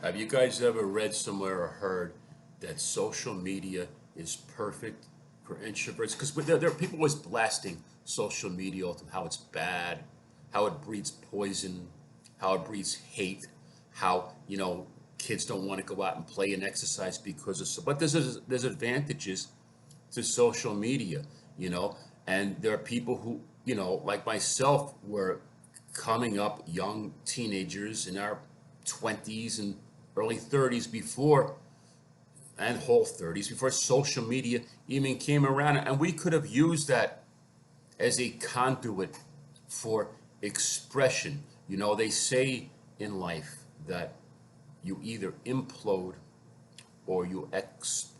Have you guys ever read somewhere or heard that social media is perfect for introverts? Because there are people always blasting social media, how it's bad, how it breeds poison, how it breeds hate, how, kids don't want to go out and play and exercise because of so. But there's advantages to social media, you know, and there are people who, like myself, were coming up young teenagers in our 20s and early 30s before and whole 30s before social media even came around, and we could have used that as a conduit for expression. They say in life that you either implode or you explode.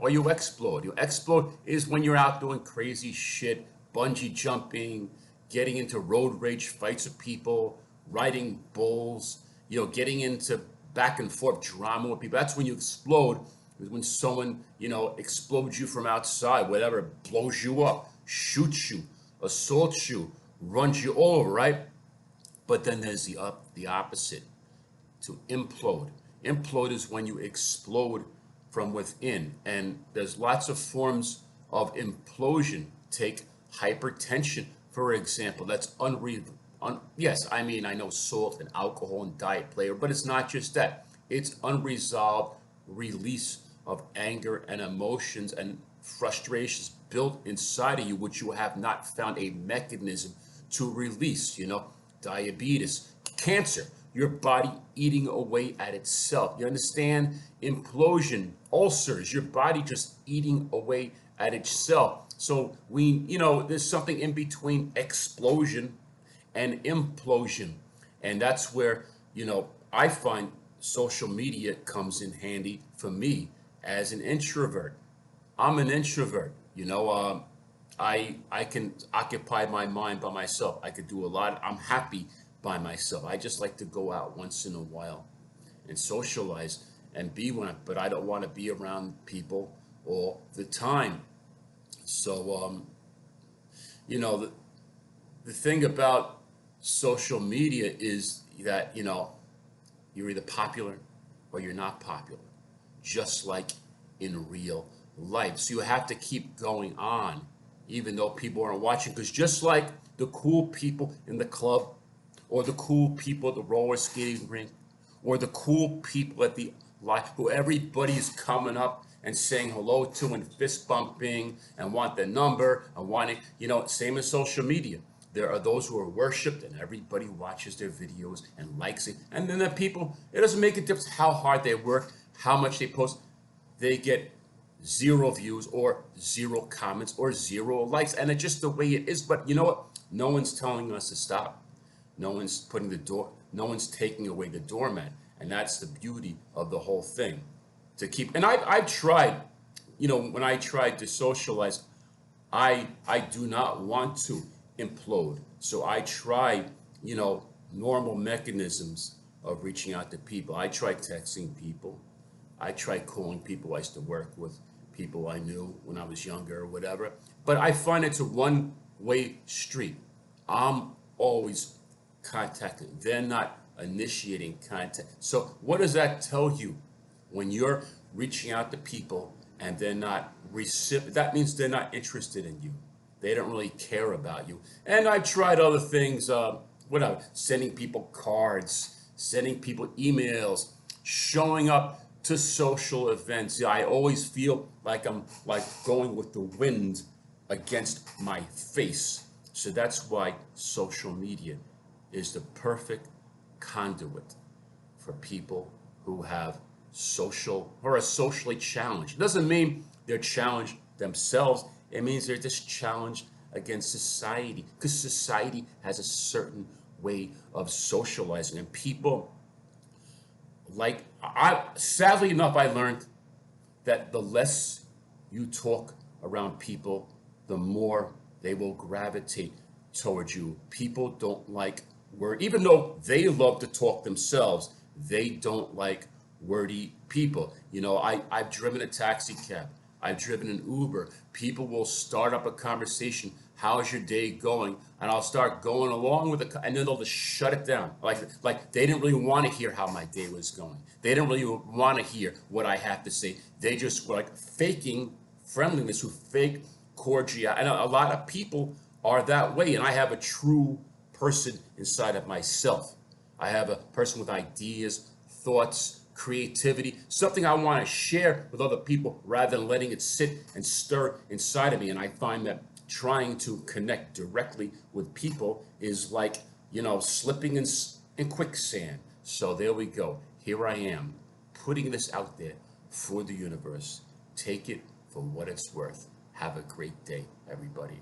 You explode is when you're out doing crazy shit, bungee jumping, getting into road rage fights with people, riding bulls, getting into back and forth drama with people. That's when you explode. Is when someone, explodes you from outside, whatever, blows you up, shoots you, assaults you, runs you over, right? But then there's the opposite, to implode. Implode is when you explode from within. And there's lots of forms of implosion. Take hypertension, for example. That's yes, I mean, I know salt and alcohol and diet play, but it's not just that. It's unresolved release of anger and emotions and frustrations built inside of you, which you have not found a mechanism to release. Diabetes, cancer, your body eating away at itself. You understand? Implosion, ulcers, your body just eating away at itself. So there's something in between explosion and implosion. And that's where, I find social media comes in handy for me as an introvert. I'm an introvert. I can occupy my mind by myself. I could do a lot. I'm happy by myself. I just like to go out once in a while and socialize and be one, but I don't want to be around people all the time. So, the thing about social media is that, you're either popular or you're not popular, just like in real life. So you have to keep going on, even though people aren't watching. Because just like the cool people in the club, or the cool people at the roller skating rink, or the cool people at the live, who everybody's coming up and saying hello to and fist bumping and want their number and wanting, same as social media. There are those who are worshipped and everybody watches their videos and likes it. And then the people, it doesn't make a difference how hard they work, how much they post. They get zero views or zero comments or zero likes. And it's just the way it is. But you know what? No one's telling us to stop. No one's taking away the doormat. And that's the beauty of the whole thing. To keep, and I've tried, when I tried to socialize, I do not want to implode. So I try, normal mechanisms of reaching out to people. I try texting people. I try calling people I used to work with, people I knew when I was younger or whatever. But I find it's a one-way street. I'm always contacting. They're not initiating contact. So what does that tell you when you're reaching out to people and they're not that means they're not interested in you. They don't really care about you. And I tried other things, whatever, sending people cards, sending people emails, showing up to social events. I always feel like I'm like going with the wind against my face. So that's why social media is the perfect conduit for people who have social or are socially challenged. It doesn't mean they're challenged themselves. It means they're just challenged against society, because society has a certain way of socializing, and people like I sadly enough I learned that the less you talk around people, the more they will gravitate towards you. People don't like word, even though they love to talk themselves, they don't like wordy people. I've driven a taxi cab. I've driven an Uber. People will start up a conversation how's your day going? And I'll start going along with it, and then they'll just shut it down. Like they didn't really want to hear how my day was going. They didn't really want to hear what I had to say. They just were like faking friendliness, who fake cordiality. And a lot of people are that way. And I have a true person inside of myself. I have a person with ideas, thoughts, creativity, something I want to share with other people rather than letting it sit and stir inside of me. And I find that trying to connect directly with people is like, slipping in quicksand. So there we go. Here I am, putting this out there for the universe. Take it for what it's worth. Have a great day, everybody.